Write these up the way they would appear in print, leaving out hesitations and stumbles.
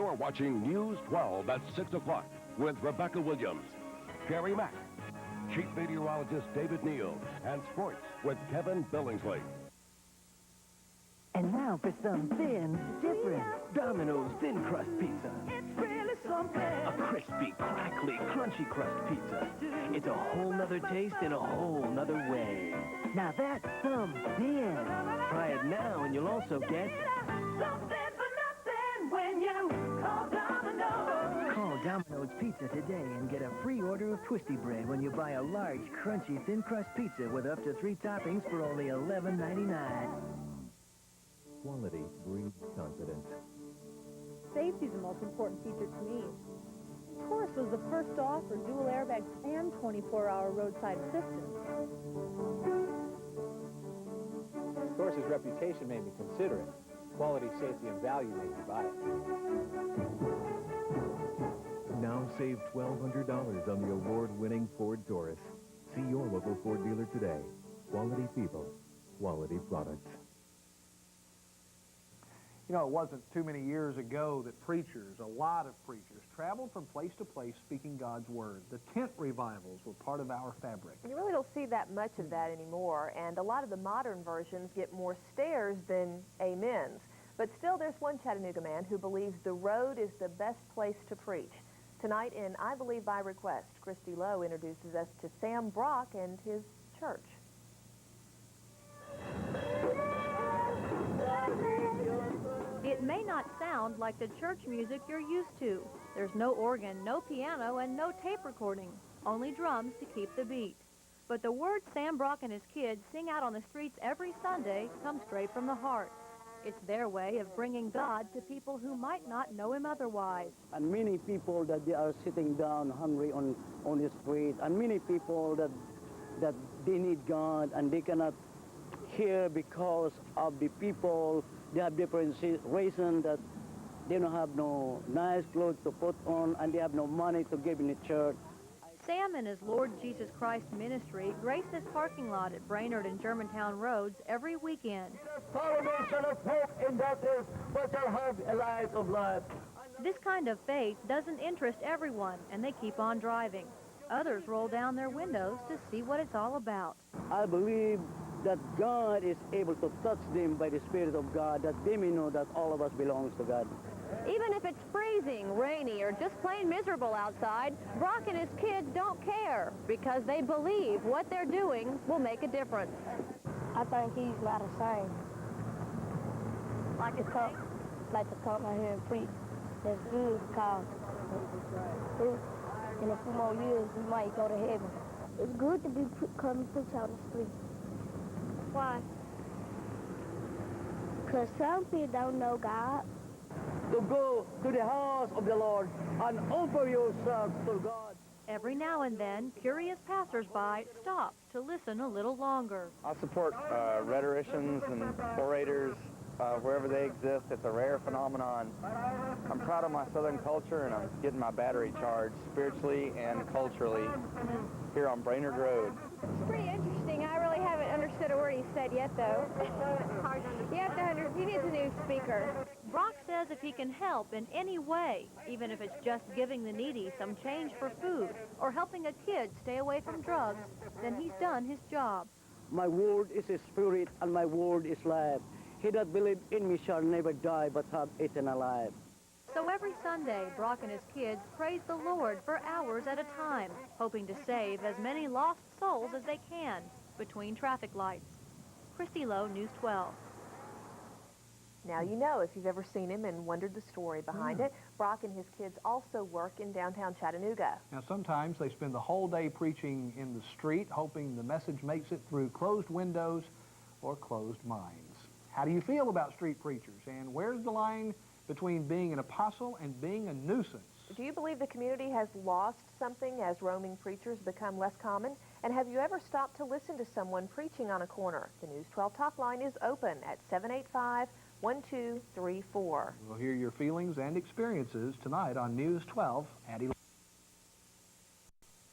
You're watching News 12 at 6 o'clock with Rebecca Williams, Garry Mack, Chief Meteorologist David Neal, and sports with Kevin Billingsley. And now for something different. Domino's Thin Crust Pizza. It's really something. A crispy, crackly, crunchy crust pizza. It's a whole nother taste in a whole nother way. Now that's something. Try it now and you'll also get Something for nothing when you call Domino's. Call Domino's Pizza today and get a free order of Twisty Bread when you buy a large, crunchy, thin crust pizza with up to 3 toppings for only $11.99. Quality breeds confidence. Safety is the most important feature to me. Taurus was the first to offer dual airbags and 24-hour roadside assistance. Taurus's reputation made me consider it. Quality, safety, and value made me buy it. Now save $1,200 on the award-winning Ford Taurus. See your local Ford dealer today. Quality people, quality products. You know, it wasn't too many years ago that preachers, a lot of preachers, traveled from place to place speaking God's word. The tent revivals were part of our fabric. You really don't see that much of that anymore, and a lot of the modern versions get more stares than amens. But still, there's one Chattanooga man who believes the road is the best place to preach. Tonight in I Believe by Request, Christy Lowe introduces us to Sam Brock and his church. It may not sound like the church music you're used to. There's no organ, no piano, and no tape recording. Only drums to keep the beat. But the words Sam Brock and his kids sing out on the streets every Sunday come straight from the heart. It's their way of bringing God to people who might not know him otherwise. And many people that they are sitting down hungry on the street, and many people that they need God and they cannot hear because of the people. They have different reasons that they don't have no nice clothes to put on and they have no money to give in the church. Sam and his Lord Jesus Christ ministry grace this parking lot at Brainerd and Germantown roads every weekend. The foundation of faith in that is what shall have a light of life. This kind of faith doesn't interest everyone, and they keep on driving. Others roll down their windows to see what it's all about. I believe that God is able to touch them by the Spirit of God, that they may know that all of us belongs to God. Even if it's freezing, rainy, or just plain miserable outside, Brock and his kids don't care because they believe what they're doing will make a difference. I think he's about to sing. Like to come out here and preach. That's good because in a few more years we might go to heaven. It's good to be come preach out the street. Why? Because some people don't know God. To go to the house of the Lord and offer yourself to God. Every now and then, curious passersby stop to listen a little longer. I support rhetoricians and orators wherever they exist. It's a rare phenomenon. I'm proud of my Southern culture, and I'm getting my battery charged spiritually and culturally here on Brainerd Road. It's pretty interesting. I really haven't understood a word he said yet, though. He needs a new speaker. Brock says if he can help in any way, even if it's just giving the needy some change for food or helping a kid stay away from drugs, then he's done his job. My word is a spirit and my word is life. He that believes in me shall never die but have eternal life. So every Sunday, Brock and his kids praise the Lord for hours at a time, hoping to save as many lost souls as they can between traffic lights. Christy Lowe, News 12. Now you know if you've ever seen him and wondered the story behind it. Brock and his kids also work in downtown Chattanooga. Now sometimes they spend the whole day preaching in the street, hoping the message makes it through closed windows or closed minds. How do you feel about street preachers, and where's the line between being an apostle and being a nuisance? Do you believe the community has lost something as roaming preachers become less common? And have you ever stopped to listen to someone preaching on a corner? The News 12 talk line is open at 785-1234. We'll hear your feelings and experiences tonight on News 12 at 11.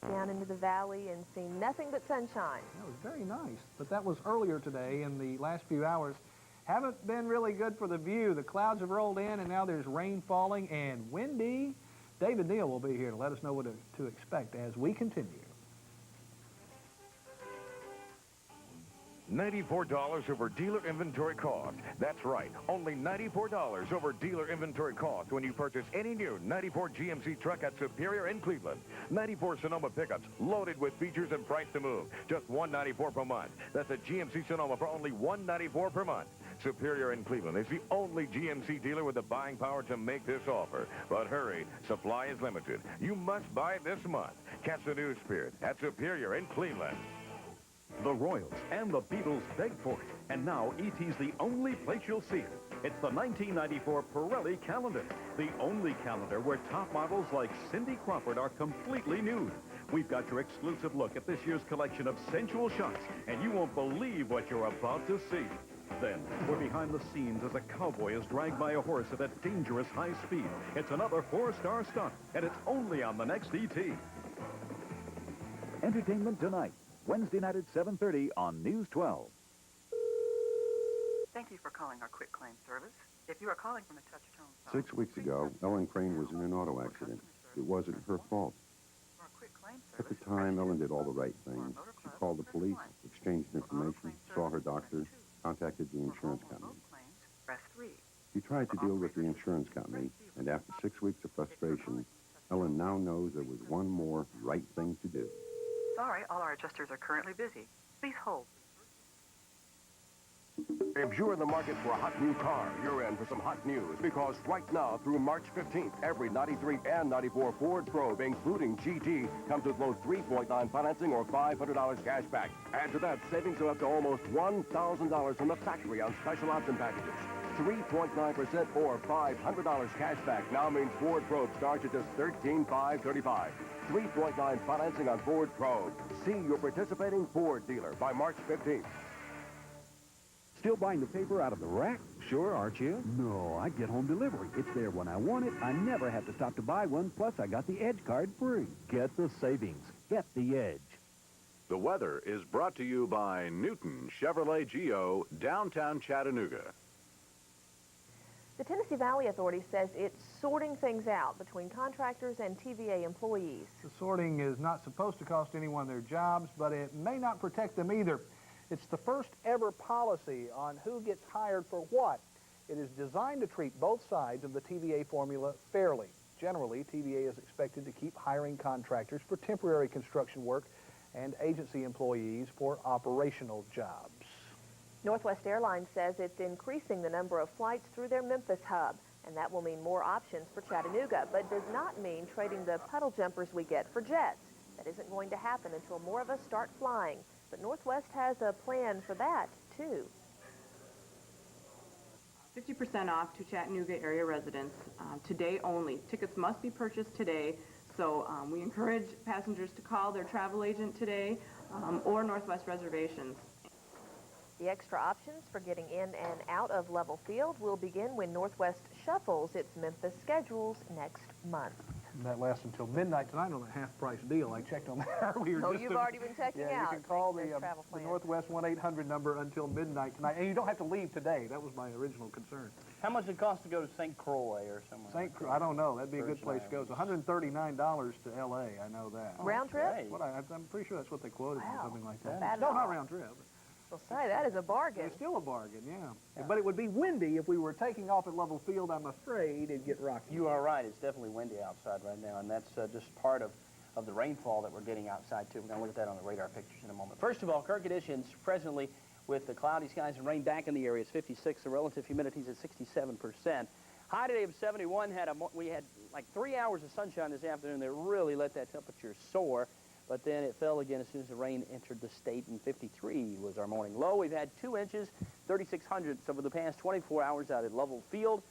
Down into the valley and seen nothing but sunshine. That was very nice, but that was earlier today. In the last few hours haven't been really good for the view. The clouds have rolled in, and now there's rain falling and windy. David Neal will be here to let us know what to expect as we continue. $94 over dealer inventory cost. That's right, only $94 over dealer inventory cost when you purchase any new 94 GMC truck at Superior in Cleveland. 94 Sonoma pickups loaded with features and price to move. Just $194 per month. That's a GMC Sonoma for only $194 per month. Superior in Cleveland is the only GMC dealer with the buying power to make this offer. But hurry, supply is limited. You must buy this month. Catch the new spirit at Superior in Cleveland. The Royals and the Beatles beg for it, and now E.T.'s the only place you'll see it. It's the 1994 Pirelli calendar, the only calendar where top models like Cindy Crawford are completely nude. We've got your exclusive look at this year's collection of sensual shots, and you won't believe what you're about to see. Then, we're behind the scenes as a cowboy is dragged by a horse at a dangerous high speed. It's another 4-star stunt, and it's only on the next E.T. Entertainment Tonight, Wednesday night at 7:30 on News 12. Thank you for calling our quick claim service. If you are calling from a touch-tone phone... 6 weeks ago, Ellen Crane was in an auto accident. It wasn't her fault. At the time, Ellen did all the right things. She called the police, exchanged information, saw her doctor, contacted the insurance company. Press 3. She tried to deal with the insurance company, and after 6 weeks of frustration, Ellen now knows there was one more right thing to do. Sorry, all our adjusters are currently busy. Please hold. If you're in the market for a hot new car, you're in for some hot news, because right now through March 15th, every 93 and 94 Ford Probe, including GT, comes with low 3.9 financing or $500 cash back. Add to that savings of up to almost $1,000 from the factory on special option packages. 3.9% or $500 cash back now means Ford Probe starts at just $13,535. 3.9 financing on Ford Probe. See your participating Ford dealer by March 15th. Still buying the paper out of the rack? Sure, aren't you? No, I get home delivery. It's there when I want it. I never have to stop to buy one. Plus, I got the Edge card free. Get the savings. Get the Edge. The weather is brought to you by Newton Chevrolet Geo, downtown Chattanooga. The Tennessee Valley Authority says it's sorting things out between contractors and TVA employees. The sorting is not supposed to cost anyone their jobs, but it may not protect them either. It's the first ever policy on who gets hired for what. It is designed to treat both sides of the TVA formula fairly. Generally, TVA is expected to keep hiring contractors for temporary construction work and agency employees for operational jobs. Northwest Airlines says it's increasing the number of flights through their Memphis hub, and that will mean more options for Chattanooga, but does not mean trading the puddle jumpers we get for jets. That isn't going to happen until more of us start flying. But Northwest has a plan for that, too. 50% off to Chattanooga area residents today only. Tickets must be purchased today, so we encourage passengers to call their travel agent today or Northwest Reservations. The extra options for getting in and out of Level Field will begin when Northwest shuffles its Memphis schedules next month. And that lasts until midnight tonight on a half-price deal. I checked on that earlier. Oh, you've already been checking out. Yeah, you can call the Northwest 1-800 number until midnight tonight. And you don't have to leave today. That was my original concern. How much does it cost to go to St. Croix or somewhere? St. Croix, I don't know. That'd be a good place to go. It's $139 to L.A. I know that. Round trip? I'm pretty sure that's what they quoted or something like that. Bad No, at not all. round trip. Well, say, that is a bargain. It's still a bargain, yeah. But it would be windy if we were taking off at Level Field. I'm afraid it'd get rocky. You are right. It's definitely windy outside right now, and that's just part of the rainfall that we're getting outside, too. We're going to look at that on the radar pictures in a moment. First of all, current conditions presently with the cloudy skies and rain back in the area. It's 56. The relative humidity is at 67%. High today of 71. We had like 3 hours of sunshine this afternoon that really let that temperature soar. But then it fell again as soon as the rain entered the state, and 53 was our morning low. We've had 2 inches, 36 hundredths over the past 24 hours out at Level Field,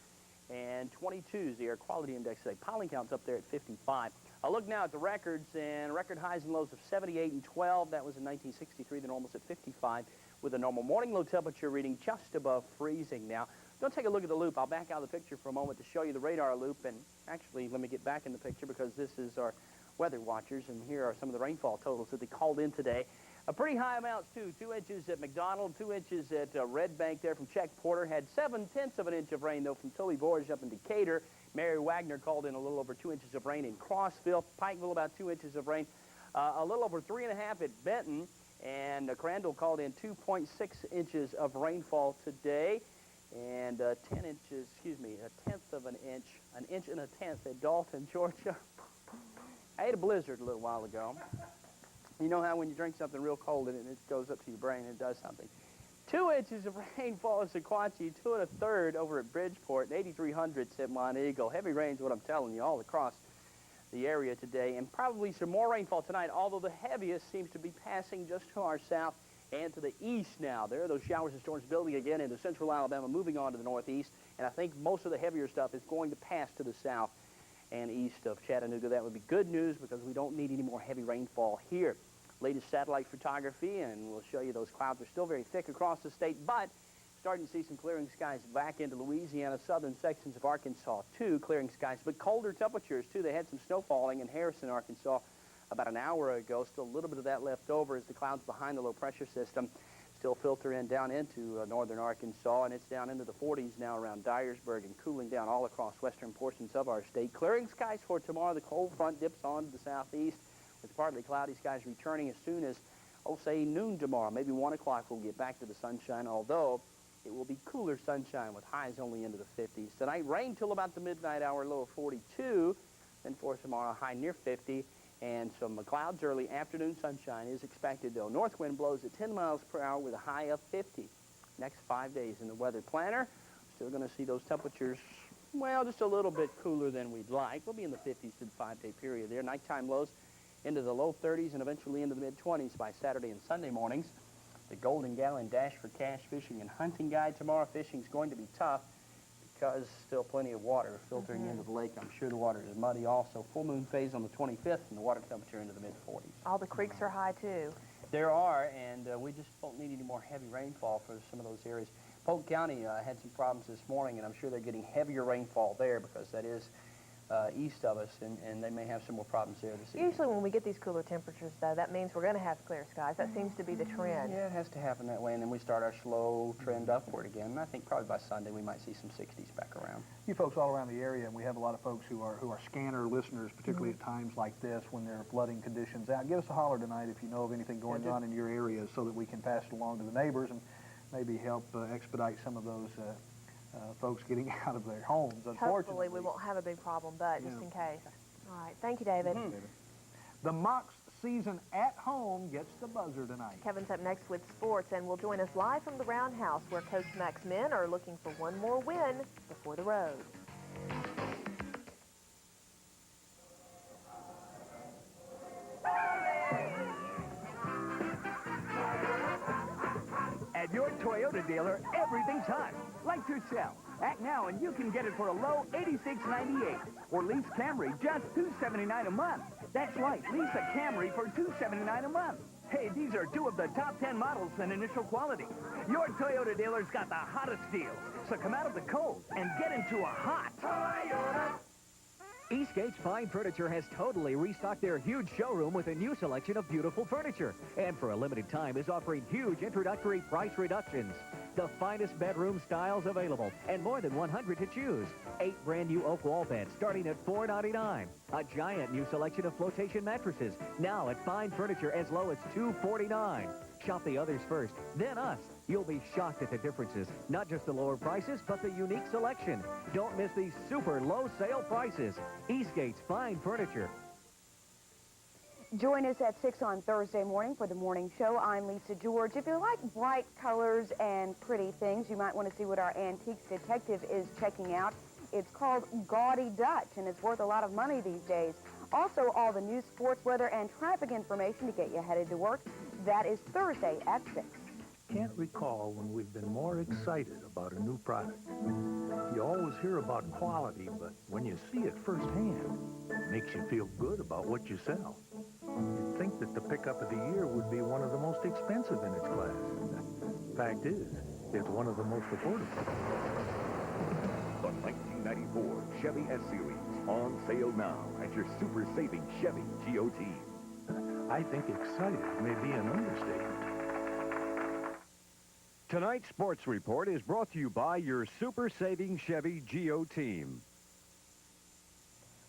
and 22 is the air quality index today. Pollen count's up there at 55. I'll look now at the records, and record highs and lows of 78 and 12. That was in 1963. The normal's at 55, with a normal morning low temperature reading just above freezing. Now, don't take a look at the loop. I'll back out of the picture for a moment to show you the radar loop, and actually, let me get back in the picture because this is our weather watchers, and here are some of the rainfall totals that they called in today. Pretty high amounts, too. 2 inches at McDonald, 2 inches at Red Bank there from Czech Porter. Had 7/10 of an inch of rain, though, from Toby Borge up in Decatur. Mary Wagner called in a little over 2 inches of rain in Crossville. Pikeville, about 2 inches of rain. A little over 3.5 at Benton. And Crandall called in 2.6 inches of rainfall today. And 10 inches, excuse me, 1/10 of an inch and a 1/10 at Dalton, Georgia. I ate a blizzard a little while ago. You know how when you drink something real cold and it goes up to your brain and it does something. 2 inches of rainfall at Sequatchie, 2 1/3 over at Bridgeport, and 8,300 at Monteagle. Heavy rain's what I'm telling you all across the area today, and probably some more rainfall tonight, although the heaviest seems to be passing just to our south and to the east now. There are those showers and storms building again into central Alabama, moving on to the northeast, and I think most of the heavier stuff is going to pass to the south and east of Chattanooga. That would be good news because we don't need any more heavy rainfall here. Latest satellite photography, and we'll show you those clouds are still very thick across the state, but starting to see some clearing skies back into Louisiana, southern sections of Arkansas, too, clearing skies, but colder temperatures, too. They had some snow falling in Harrison, Arkansas, about an hour ago. Still a little bit of that left over as the clouds behind the low pressure system still filter in down into northern Arkansas, and it's down into the 40s now around Dyersburg and cooling down all across western portions of our state. Clearing skies for tomorrow. The cold front dips on to the southeast with partly cloudy skies returning as soon as, say, noon tomorrow. Maybe 1 o'clock we'll get back to the sunshine, although it will be cooler sunshine with highs only into the 50s. Tonight, rain till about the midnight hour, low of 42. Then for tomorrow, high near 50. And some clouds early afternoon sunshine is expected, though. North wind blows at 10 miles per hour with a high of 50. Next 5 days in the weather planner, still going to see those temperatures, well, just a little bit cooler than we'd like. We'll be in the 50s to the 5-day period there. Nighttime lows into the low 30s and eventually into the mid-20s by Saturday and Sunday mornings. The Golden Gallon Dash for Cash Fishing and Hunting Guide tomorrow. Fishing's going to be tough because still plenty of water filtering into the lake. I'm sure the water is muddy also. Full moon phase on the 25th and the water temperature into the mid-40s. All the creeks are high, too. There are, and we just don't need any more heavy rainfall for some of those areas. Polk County had some problems this morning, and I'm sure they're getting heavier rainfall there because that is east of us, and they may have some more problems there this evening. Usually when we get these cooler temperatures, though, that means we're going to have clear skies. That seems to be the trend. Yeah, it has to happen that way, and then we start our slow trend upward again. And I think probably by Sunday we might see some 60s back around. You folks all around the area, and we have a lot of folks who are scanner listeners, particularly at times like this when there are flooding conditions out. Give us a holler tonight if you know of anything going on in your area so that we can pass it along to the neighbors and maybe help expedite some of those folks getting out of their homes, unfortunately. Hopefully we won't have a big problem, but just in case. All right. Thank you, David. The Mocs season at home gets the buzzer tonight. Kevin's up next with sports and will join us live from the Roundhouse where Coach Mac's men are looking for one more win before the road. At your Toyota dealer, everything's hot, like yourself. Act now and you can get it for a low $86.98. Or lease Camry just $279 a month. That's right, lease a Camry for $279 a month. Hey, these are 2 of the top 10 models in initial quality. Your Toyota dealer's got the hottest deals. So come out of the cold and get into a hot Toyota. Eastgate's Fine Furniture has totally restocked their huge showroom with a new selection of beautiful furniture. And for a limited time is offering huge introductory price reductions. The finest bedroom styles available and more than 100 to choose. 8 brand new oak wall beds starting at $4.99. A giant new selection of flotation mattresses now at Fine Furniture as low as $2.49. Shop the others first, then us. You'll be shocked at the differences. Not just the lower prices, but the unique selection. Don't miss these super low sale prices. Eastgate's Fine Furniture. Join us at 6 on Thursday morning for the morning show. I'm Lisa George. If you like bright colors and pretty things, you might want to see what our antiques detective is checking out. It's called Gaudy Dutch, and it's worth a lot of money these days. Also, all the news, sports, weather, and traffic information to get you headed to work. That is Thursday at 6. Can't recall when we've been more excited about a new product. You always hear about quality, but when you see it firsthand, it makes you feel good about what you sell. You'd think that the pickup of the year would be one of the most expensive in its class. Fact is, it's one of the most affordable. The 1994 Chevy S-Series on sale now at your super saving Chevy GOT. I think excited may be an understatement. Tonight's Sports Report is brought to you by your Super Saving Chevy Geo team.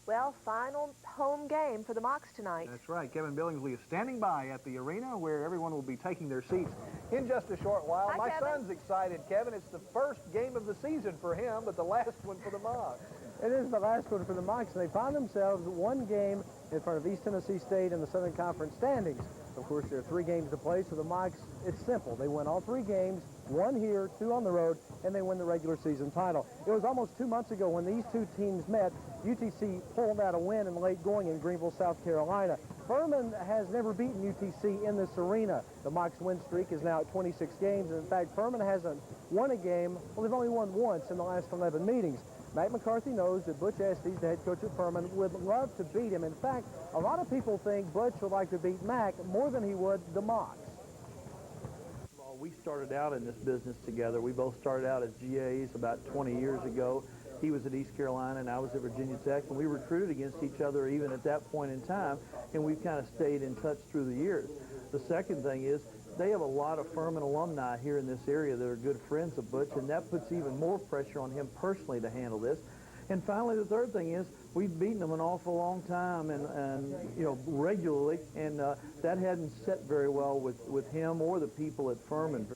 Well, final home game for the Mocs tonight. That's right. Kevin Billingsley is standing by at the arena where everyone will be taking their seats in just a short while. Hi, My Kevin. son's excited, Kevin. It's the first game of the season for him, but the last one for the Mocs. It is the last one for the Mocs. They found themselves one game in front of East Tennessee State in the Southern Conference standings. Of course, there are 3 games to play, so the Mocs, it's simple. They win all 3 games, 1 here, 2 on the road, and they win the regular season title. It was almost 2 months ago when these 2 teams met. UTC pulled out a win in late going in Greenville, South Carolina. Furman has never beaten UTC in this arena. The Mocs win streak is now at 26 games, and in fact, Furman hasn't won a game. Well, they've only won once in the last 11 meetings. Matt McCarthy knows that Butch Estes, the head coach at Furman, would love to beat him. In fact, a lot of people think Butch would like to beat Mac more than he would the Mocs. Well, we started out in this business together. We both started out as GAs about 20 years ago. He was at East Carolina and I was at Virginia Tech, and we recruited against each other even at that point in time, and we've kind of stayed in touch through the years. The second thing is they have a lot of Furman alumni here in this area that are good friends of Butch, and that puts even more pressure on him personally to handle this. And finally, the third thing is we've beaten them an awful long time and you know, regularly, and that hadn't set very well with him or the people at Furman.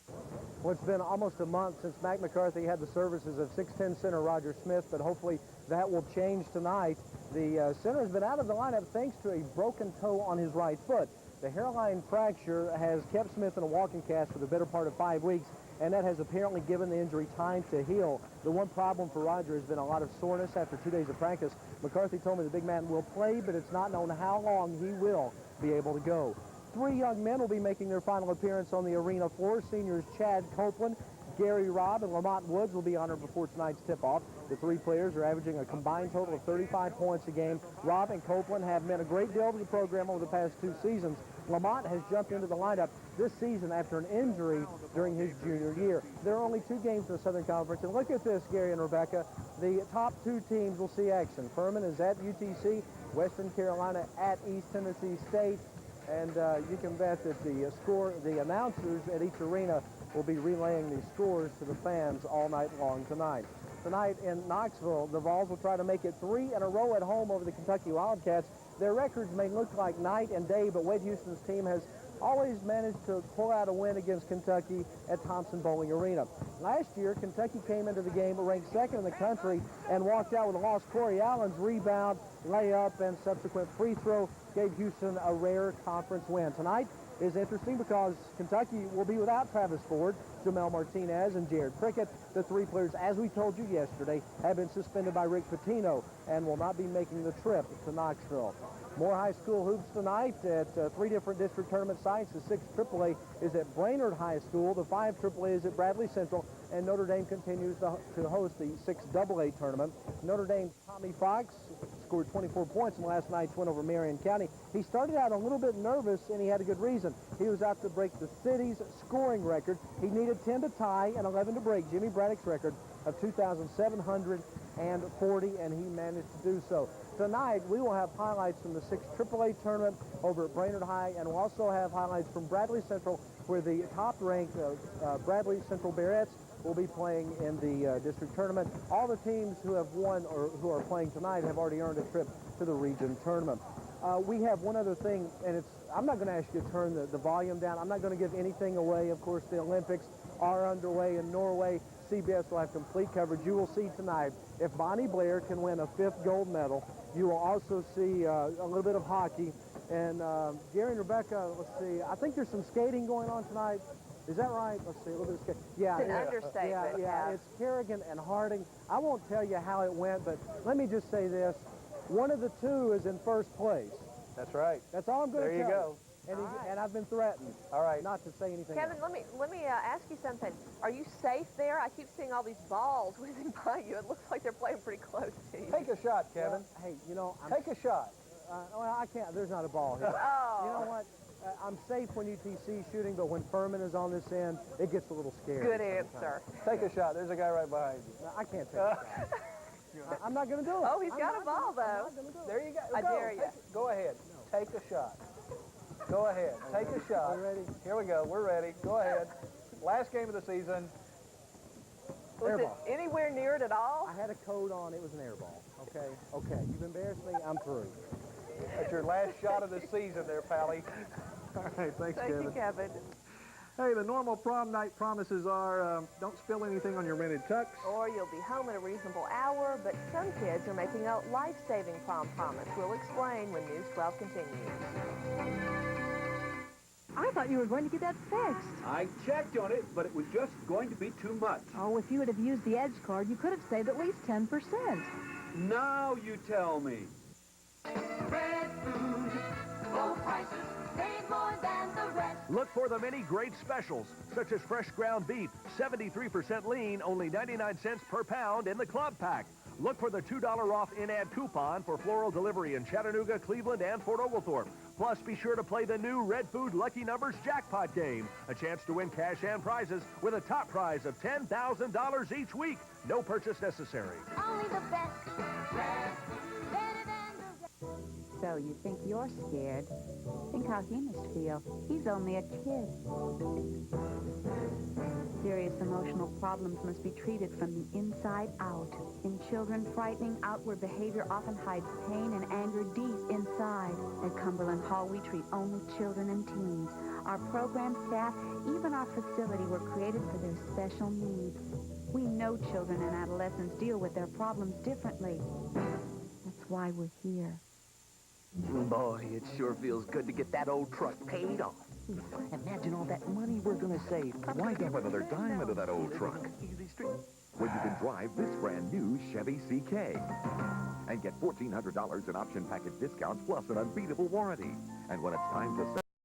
Well, it's been almost a month since Mac McCarthy had the services of 6'10" center Roger Smith, but hopefully that will change tonight. The center has been out of the lineup thanks to a broken toe on his right foot. The hairline fracture has kept Smith in a walking cast for the better part of 5 weeks, and that has apparently given the injury time to heal. The one problem for Roger has been a lot of soreness after 2 days of practice. McCarthy told me the big man will play, but it's not known how long he will be able to go. 3 young men will be making their final appearance on the arena floor. Seniors Chad Copeland, Garry Robb, and Lamont Woods will be honored before tonight's tip-off. The 3 players are averaging a combined total of 35 points a game. Robb and Copeland have meant a great deal to the program over the past 2 seasons. Lamont has jumped into the lineup this season after an injury during his junior year. There are only 2 games in the Southern Conference, and look at this, Gary and Rebecca. The top 2 teams will see action. Furman is at UTC, Western Carolina at East Tennessee State, and you can bet that the announcers at each arena will be relaying these scores to the fans all night long tonight. Tonight in Knoxville, the Vols will try to make it 3 in a row at home over the Kentucky Wildcats. Their records may look like night and day, but Wade Houston's team has always managed to pull out a win against Kentucky at Thompson Bowling Arena. Last year, Kentucky came into the game ranked 2nd in the country and walked out with a loss. Corey Allen's rebound, layup, and subsequent free throw gave Houston a rare conference win. Tonight is interesting because Kentucky will be without Travis Ford, Jamel Martinez, and Jared Prickett. The 3 players, as we told you yesterday, have been suspended by Rick Pitino and will not be making the trip to Knoxville. More high school hoops tonight at 3 different district tournament sites. The 6 AAA is at Brainerd High School. The 5 AAA is at Bradley Central. And Notre Dame continues to host the 6 AA tournament. Notre Dame's Tommy Fox scored 24 points in last night's win over Marion County. He started out a little bit nervous, and he had a good reason. He was out to break the city's scoring record. He needed 10 to tie and 11 to break Jimmy Braddock's record of 2,740, and he managed to do so. Tonight, we will have highlights from the 6 AAA tournament over at Brainerd High, and we'll also have highlights from Bradley Central, where the top-ranked Bradley Central Bearettes will be playing in the district tournament. All the teams who have won or who are playing tonight have already earned a trip to the region tournament. We have one other thing, and I'm not going to ask you to turn the volume down. I'm not going to give anything away. Of course, the Olympics are underway in Norway. CBS will have complete coverage. You will see tonight if Bonnie Blair can win a 5th gold medal. You will also see a little bit of hockey. And Gary and Rebecca, let's see, I think there's some skating going on tonight. Is that right? Let's see, a little bit of skating. Yeah, it's an understatement. Yeah, it's Kerrigan and Harding. I won't tell you how it went, but let me just say this. One of the 2 is in 1st place. That's right. That's all I'm going to tell you. There you go. And I've been threatened. All right. Not to say anything Kevin, else. let me ask you something. Are you safe there? I keep seeing all these balls whizzing by you. It looks like they're playing pretty close to you. Take a shot, Kevin. Well, hey, you know, take a shot. Well, I can't. There's not a ball here. Oh. You know what? I'm safe when UTC's shooting, but when Furman is on this end, it gets a little scary. Good answer. Take a shot. There's a guy right behind you. No, I can't take a shot. I'm not going to do it. Oh, he's got a ball, though. There you go. I dare you. Go ahead. Take a shot. Go ahead. Take a shot. We're ready. Here we go. We're ready. Go ahead. Last game of the season. Was it anywhere near it at all? I had a code on. It was an air ball. Okay. Okay. You've embarrassed me. I'm through. That's your last shot of the season there, Pally. All right. Thanks, Thank Kevin. you, Kevin. Hey, the normal prom night promises are don't spill anything on your rented tux. Or you'll be home at a reasonable hour, but some kids are making a life-saving prom promise. We'll explain when News 12 continues. I thought you were going to get that fixed. I checked on it, but it was just going to be too much. Oh, if you would have used the Edge card, you could have saved at least 10%. Now you tell me. Red food, low prices, save more than the rest. Look for the many great specials, such as fresh ground beef, 73% lean, only 99 cents per pound in the club pack. Look for the $2 off in-ad coupon for floral delivery in Chattanooga, Cleveland, and Fort Oglethorpe. Plus, be sure to play the new Red Food Lucky Numbers jackpot game. A chance to win cash and prizes with a top prize of $10,000 each week. No purchase necessary. Only the best. Red food, better than the rest. So you think you're scared? Think how he must feel. He's only a kid. Serious emotional problems must be treated from the inside out. In children, frightening outward behavior often hides pain and anger deep inside. At Cumberland Hall, we treat only children and teens. Our program staff, even our facility, were created for their special needs. We know children and adolescents deal with their problems differently. That's why we're here. Boy, it sure feels good to get that old truck paid off. Imagine all that money we're gonna save. Why dump another dime into that old truck when you can drive this brand new Chevy CK and get $1,400 in option package discounts plus an unbeatable warranty? And when it's time to sell,